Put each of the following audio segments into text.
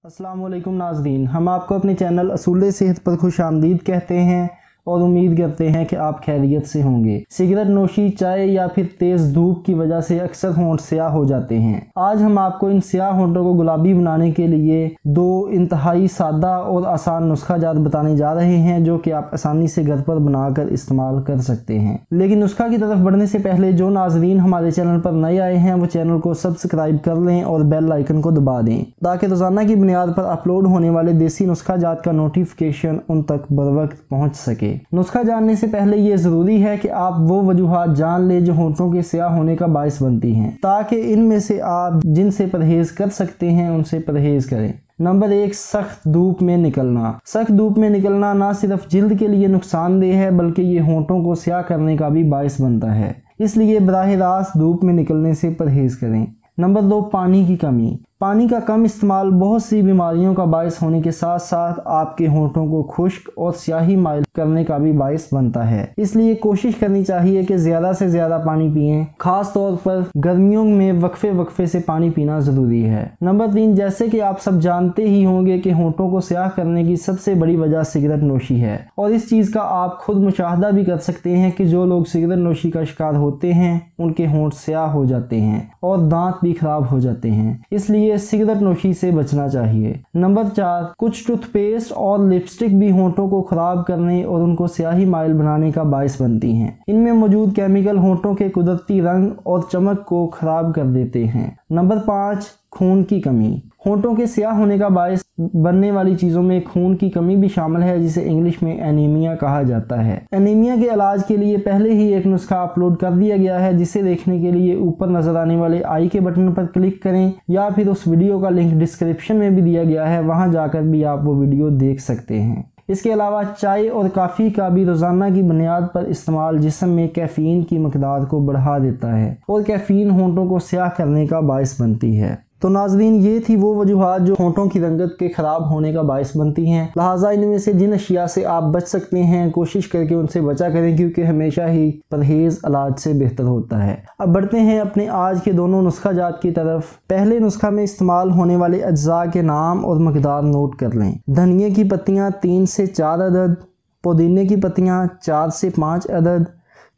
अस्सलाम वालेकुम नाज़रीन, हम आपको अपने चैनल असूल सेहत पर खुश आमदीद कहते हैं और उम्मीद करते हैं कि आप खैरियत से होंगे। सिगरेट नोशी, चाय या फिर तेज़ धूप की वजह से अक्सर होंठ स्याह हो जाते हैं। आज हम आपको इन स्याह होंठों को गुलाबी बनाने के लिए दो इंतहाई सादा और आसान नुस्खा जात बताने जा रहे हैं जो कि आप आसानी से घर पर बनाकर इस्तेमाल कर सकते हैं। लेकिन नुस्खा की तरफ बढ़ने से पहले जो नाज़रीन हमारे चैनल पर नए आए हैं वो चैनल को सब्सक्राइब कर लें और बेल आइकन को दबा दें ताकि रोज़ाना की बुनियाद पर अपलोड होने वाले देसी नुस्खा जात का नोटिफिकेशन उन तक बरवक्त पहुँच सके। नुस्खा जानने से पहले ये ज़रूरी है कि आप वो वजूहात जान लें जो होंठों के स्याह होने का बायस बनती हैं, ताकि इनमें से आप जिनसे परहेज़ कर सकते हैं उनसे परहेज़ करें। नंबर 1, सख्त धूप में निकलना। सख्त धूप में निकलना ना सिर्फ जिल्द के लिए नुकसानदेह है बल्कि ये होंठों को स्याह करने का भी बायस बनता है, इसलिए बराह रास्त धूप में निकलने से परहेज़ करें। नंबर 2, पानी की कमी। पानी का कम इस्तेमाल बहुत सी बीमारियों का बायस होने के साथ साथ आपके होंठों को खुश्क और स्याही माइल करने का भी बायस बनता है, इसलिए कोशिश करनी चाहिए कि ज़्यादा से ज़्यादा पानी पिएं। खास तौर पर गर्मियों में वक्फे से पानी पीना ज़रूरी है। नंबर 3, जैसे कि आप सब जानते ही होंगे कि होंठों को स्याह करने की सबसे बड़ी वजह सिगरेट नोशी है, और इस चीज़ का आप खुद मुशाहदा भी कर सकते हैं कि जो लोग सिगरेट नोशी का शिकार होते हैं उनके होंठ स्याह हो जाते हैं और दांत भी खराब हो जाते हैं, इसलिए सिगरेट नोशी से बचना चाहिए। नंबर 4, कुछ टूथपेस्ट और लिपस्टिक भी होंठों को खराब करने और उनको स्याही माइल बनाने का बायस बनती हैं। इनमें मौजूद केमिकल होंठों के कुदरती रंग और चमक को खराब कर देते हैं। नंबर 5, खून की कमी। होंठों के स्याह होने का बायस बनने वाली चीज़ों में खून की कमी भी शामिल है, जिसे इंग्लिश में एनीमिया कहा जाता है। एनीमिया के इलाज के लिए पहले ही एक नुस्खा अपलोड कर दिया गया है, जिसे देखने के लिए ऊपर नजर आने वाले आई के बटन पर क्लिक करें या फिर उस वीडियो का लिंक डिस्क्रिप्शन में भी दिया गया है, वहां जाकर भी आप वो वीडियो देख सकते हैं। इसके अलावा चाय और काफ़ी का भी रोज़ाना की बुनियाद पर इस्तेमाल जिस्म में कैफ़ीन की मकदार को बढ़ा देता है और कैफ़ीन होंठों को स्याह करने का बायस बनती है। तो नाज़रीन, ये थी वो वजूहात जो होंठों की रंगत के ख़राब होने का बायस बनती हैं। लिहाजा इनमें से जिन अशिया से आप बच सकते हैं कोशिश करके उनसे बचा करें, क्योंकि हमेशा ही परहेज़ इलाज से बेहतर होता है। अब बढ़ते हैं अपने आज के दोनों नुस्खा जात की तरफ। पहले नुस्खा में इस्तेमाल होने वाले अज्जा के नाम और मकदार नोट कर लें। धनिए की पत्तियाँ 3 से 4 अदद, पुदीने की पत्तियाँ 4 से 5 अदद,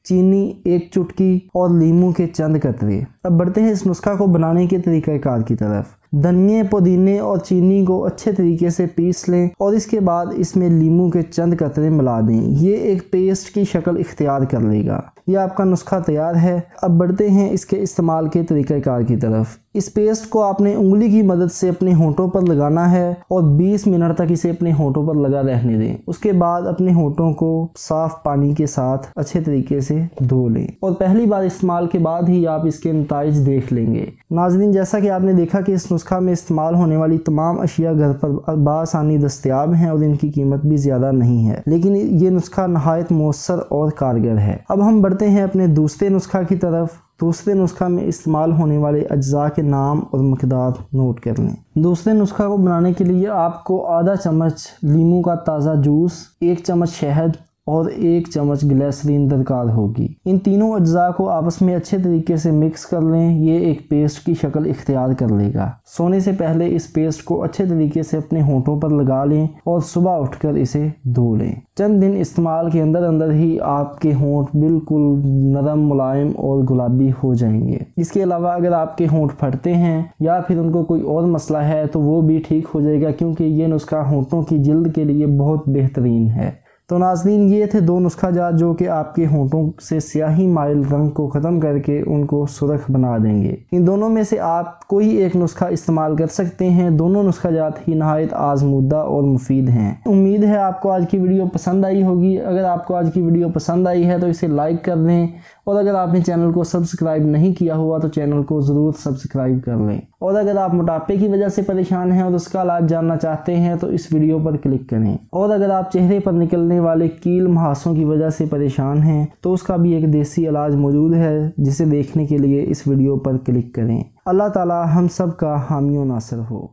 चीनी 1 चुटकी और लीमू के चंद कतरे। अब बढ़ते हैं इस नुस्खा को बनाने के तरीक़ाकार की तरफ। धनिए, पुदीने और चीनी को अच्छे तरीके से पीस लें और इसके बाद इसमें लीमू के चंद कतरे मिला दें। ये एक पेस्ट की शक्ल इख्तियार कर लेगा। ये आपका नुस्खा तैयार है। अब बढ़ते हैं इसके इस्तेमाल के तरीक़ाकार की तरफ। इस पेस्ट को आपने उंगली की मदद से अपने होंठों पर लगाना है और 20 मिनट तक इसे अपने होंठों पर लगा रहने दें। उसके बाद अपने होंठों को साफ पानी के साथ अच्छे तरीके से धो लें और पहली बार इस्तेमाल के बाद ही आप इसके नताइज देख लेंगे। नाज़रीन, जैसा कि आपने देखा कि इस नुस्खा में इस्तेमाल होने वाली तमाम अशिया घर पर बासानी दस्तयाब हैं और इनकी कीमत भी ज़्यादा नहीं है, लेकिन ये नुस्खा नहायत मौसर और कारगर है। अब हम बढ़ते हैं अपने दूसरे नुस्खा की तरफ। दूसरे नुस्खा में इस्तेमाल होने वाले अज्जा के नाम और मकदार नोट कर लें। दूसरे नुस्खा को बनाने के लिए आपको आधा चम्मच लीमू का ताज़ा जूस, 1 चम्मच शहद और 1 चम्मच ग्लिसरीन दरकार होगी। इन तीनों अज्जा को आपस में अच्छे तरीके से मिक्स कर लें। ये एक पेस्ट की शक्ल इख्तियार कर लेगा। सोने से पहले इस पेस्ट को अच्छे तरीके से अपने होंठों पर लगा लें और सुबह उठकर इसे धो लें। चंद दिन इस्तेमाल के अंदर अंदर ही आपके होंठ बिल्कुल नरम, मुलायम और गुलाबी हो जाएंगे। इसके अलावा अगर आपके होंठ फटते हैं या फिर उनको कोई और मसला है तो वो भी ठीक हो जाएगा, क्योंकि ये नुस्खा होंठों की जिल्द के लिए बहुत बेहतरीन है। तो नाज़रीन, ये थे 2 नुस्खा जात जो कि आपके होंठों से स्याही माइल रंग को ख़त्म करके उनको सुर्ख बना देंगे। इन दोनों में से आप कोई एक नुस्खा इस्तेमाल कर सकते हैं। दोनों नुस्खा जात ही नहायत आज़मूदा और मुफीद हैं। उम्मीद है आपको आज की वीडियो पसंद आई होगी। अगर आपको आज की वीडियो पसंद आई है तो इसे लाइक कर दें और अगर आपने चैनल को सब्सक्राइब नहीं किया हुआ तो चैनल को ज़रूर सब्सक्राइब कर लें। और अगर आप मोटापे की वजह से परेशान हैं और उसका इलाज जानना चाहते हैं तो इस वीडियो पर क्लिक करें। और अगर आप चेहरे पर निकलने वाले कील मुहासों की वजह से परेशान हैं तो उसका भी एक देसी इलाज मौजूद है, जिसे देखने के लिए इस वीडियो पर क्लिक करें। अल्लाह ताला हम सब का हामी व नासिर हो।